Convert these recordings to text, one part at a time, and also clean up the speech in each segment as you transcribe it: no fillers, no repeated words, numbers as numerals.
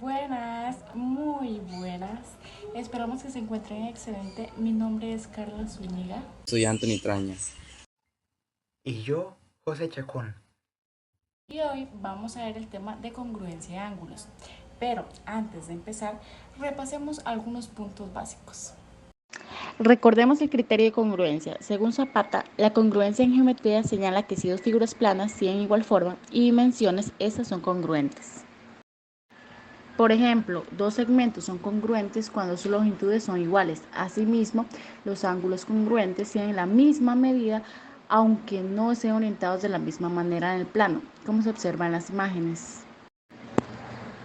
Buenas, muy buenas. Esperamos que se encuentren excelente. Mi nombre es Carla Zúñiga. Soy Anthony Traña. Y yo, José Chacón. Y hoy vamos a ver el tema de congruencia de ángulos. Pero antes de empezar, repasemos algunos puntos básicos. Recordemos el criterio de congruencia. Según Zapata, la congruencia en geometría señala que si dos figuras planas tienen igual forma y dimensiones, estas son congruentes. Por ejemplo, dos segmentos son congruentes cuando sus longitudes son iguales. Asimismo, los ángulos congruentes tienen la misma medida aunque no estén orientados de la misma manera en el plano, como se observa en las imágenes.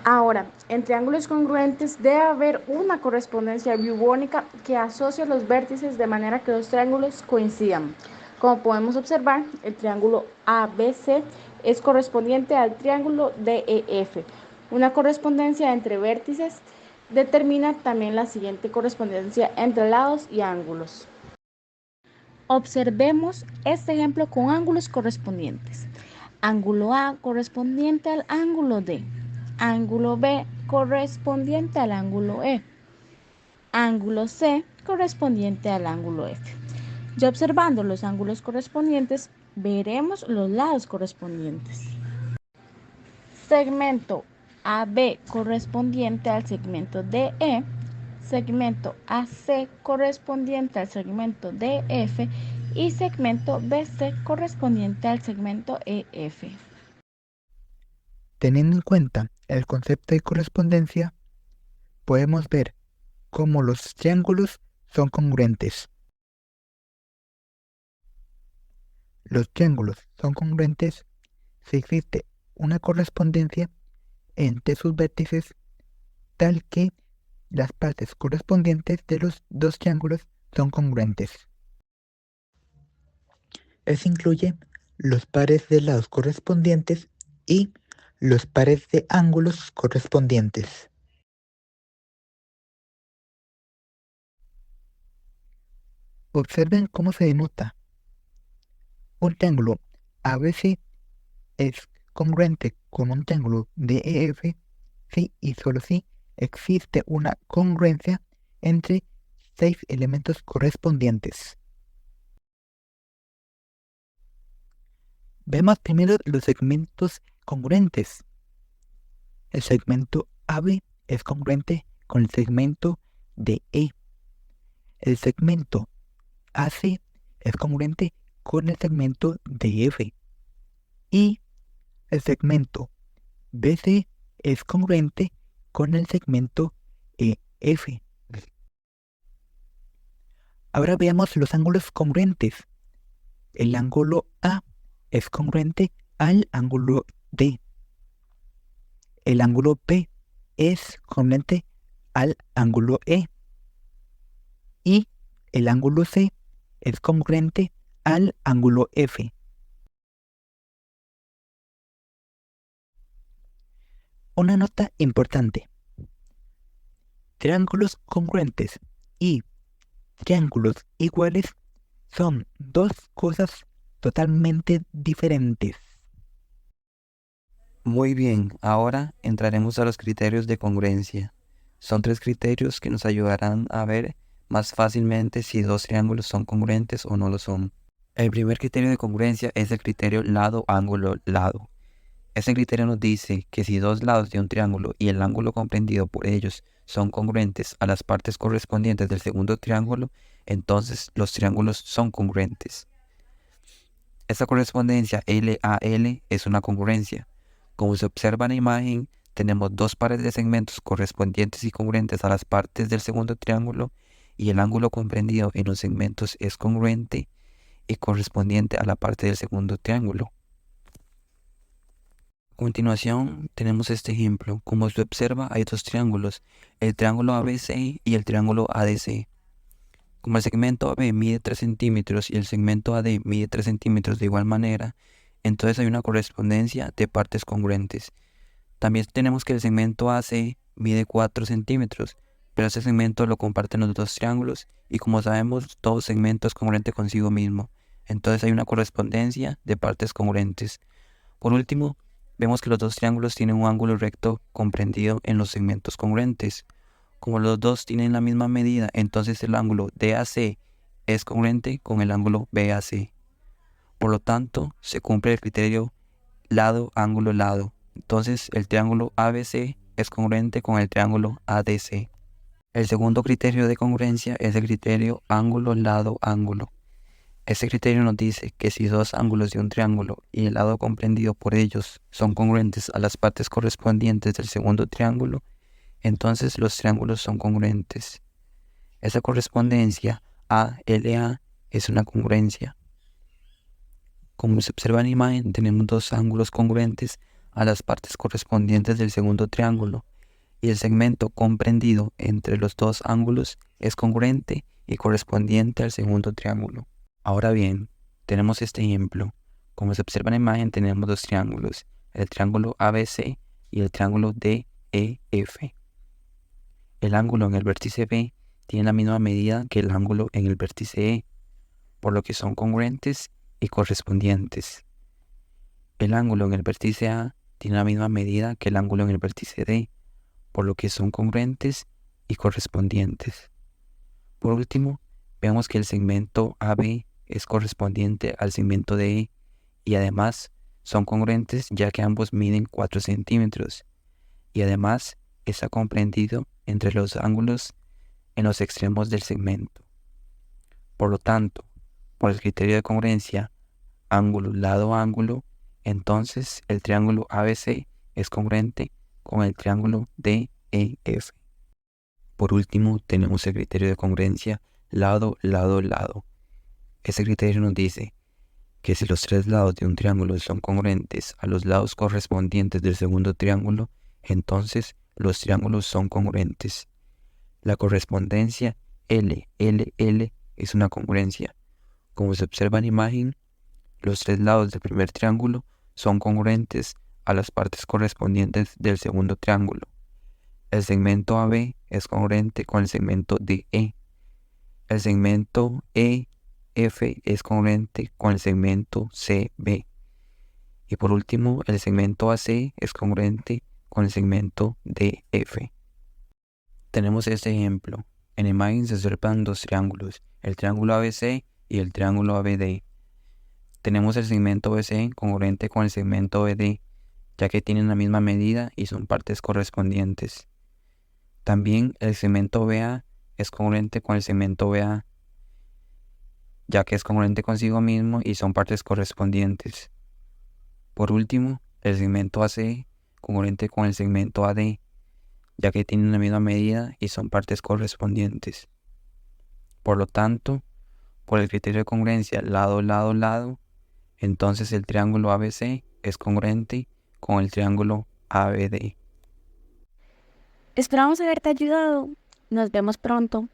Ahora, en triángulos congruentes debe haber una correspondencia bubónica que asocie los vértices de manera que los triángulos coincidan. Como podemos observar, el triángulo ABC es correspondiente al triángulo DEF. Una correspondencia entre vértices determina también la siguiente correspondencia entre lados y ángulos. Observemos este ejemplo con ángulos correspondientes. Ángulo A correspondiente al ángulo D. Ángulo B correspondiente al ángulo E. Ángulo C correspondiente al ángulo F. Ya observando los ángulos correspondientes, veremos los lados correspondientes. Segmento AB correspondiente al segmento DE. Segmento AC correspondiente al segmento DF y segmento BC correspondiente al segmento EF. Teniendo en cuenta el concepto de correspondencia, podemos ver cómo los triángulos son congruentes. Los triángulos son congruentes si existe una correspondencia entre sus vértices tal que las partes correspondientes de los dos triángulos son congruentes. Eso incluye los pares de lados correspondientes y los pares de ángulos correspondientes. Observen cómo se denota. Un triángulo ABC es congruente con un triángulo DEF si y solo si existe una congruencia entre 6 elementos correspondientes. Vemos primero los segmentos congruentes. El segmento AB es congruente con el segmento DE. El segmento AC es congruente con el segmento DF. Y el segmento BC es congruente con el segmento EF. Ahora veamos los ángulos congruentes. El ángulo A es congruente al ángulo D. El ángulo P es congruente al ángulo E. Y el ángulo C es congruente al ángulo F. Una nota importante. Triángulos congruentes y triángulos iguales son dos cosas totalmente diferentes. Muy bien, ahora entraremos a los criterios de congruencia. Son tres criterios que nos ayudarán a ver más fácilmente si dos triángulos son congruentes o no lo son. El primer criterio de congruencia es el criterio lado-ángulo-lado. Ese criterio nos dice que si dos lados de un triángulo y el ángulo comprendido por ellos son congruentes a las partes correspondientes del segundo triángulo, entonces los triángulos son congruentes. Esta correspondencia L a L es una congruencia. Como se observa en la imagen, tenemos dos pares de segmentos correspondientes y congruentes a las partes del segundo triángulo y el ángulo comprendido en los segmentos es congruente y correspondiente a la parte del segundo triángulo. A continuación tenemos este ejemplo. Como se observa, hay dos triángulos, el triángulo ABC y el triángulo ADC. Como el segmento AB mide 3 centímetros y el segmento AD mide 3 centímetros de igual manera, entonces hay una correspondencia de partes congruentes. También tenemos que el segmento AC mide 4 centímetros, pero ese segmento lo comparten los dos triángulos y como sabemos, todo segmento es congruente consigo mismo. Entonces hay una correspondencia de partes congruentes. Por último, Vemos que los dos triángulos tienen un ángulo recto comprendido en los segmentos congruentes. Como los dos tienen la misma medida, entonces el ángulo DAC es congruente con el ángulo BAC. Por lo tanto, se cumple el criterio lado, ángulo, lado. Entonces, el triángulo ABC es congruente con el triángulo ADC. El segundo criterio de congruencia es el criterio ángulo, lado, ángulo. Este criterio nos dice que si dos ángulos de un triángulo y el lado comprendido por ellos son congruentes a las partes correspondientes del segundo triángulo, entonces los triángulos son congruentes. Esa correspondencia ALA es una congruencia. Como se observa en la imagen, tenemos dos ángulos congruentes a las partes correspondientes del segundo triángulo, y el segmento comprendido entre los dos ángulos es congruente y correspondiente al segundo triángulo. Ahora bien, tenemos este ejemplo. Como se observa en la imagen, tenemos dos triángulos, el triángulo ABC y el triángulo DEF. El ángulo en el vértice B tiene la misma medida que el ángulo en el vértice E, por lo que son congruentes y correspondientes. El ángulo en el vértice A tiene la misma medida que el ángulo en el vértice D, por lo que son congruentes y correspondientes. Por último, vemos que el segmento AB es correspondiente al segmento DE y además son congruentes ya que ambos miden 4 centímetros y además está comprendido entre los ángulos en los extremos del segmento. Por lo tanto, por el criterio de congruencia ángulo, lado, ángulo, entonces el triángulo ABC es congruente con el triángulo DEF. Por último, tenemos el criterio de congruencia lado, lado, lado. Ese criterio nos dice que si los tres lados de un triángulo son congruentes a los lados correspondientes del segundo triángulo, entonces los triángulos son congruentes. La correspondencia L, L, L es una congruencia. Como se observa en la imagen, los tres lados del primer triángulo son congruentes a las partes correspondientes del segundo triángulo. El segmento AB es congruente con el segmento DE. El segmento EF es congruente con el segmento CB. Y por último, el segmento AC es congruente con el segmento DF. Tenemos este ejemplo. En la imagen se observan dos triángulos, el triángulo ABC y el triángulo ABD. Tenemos el segmento BC congruente con el segmento BD, ya que tienen la misma medida y son partes correspondientes. También el segmento BA es congruente con el segmento BA, ya que es congruente consigo mismo y son partes correspondientes. Por último, el segmento AC congruente con el segmento AD, ya que tienen la misma medida y son partes correspondientes. Por lo tanto, por el criterio de congruencia lado, lado, lado, entonces el triángulo ABC es congruente con el triángulo ABD. Esperamos haberte ayudado. Nos vemos pronto.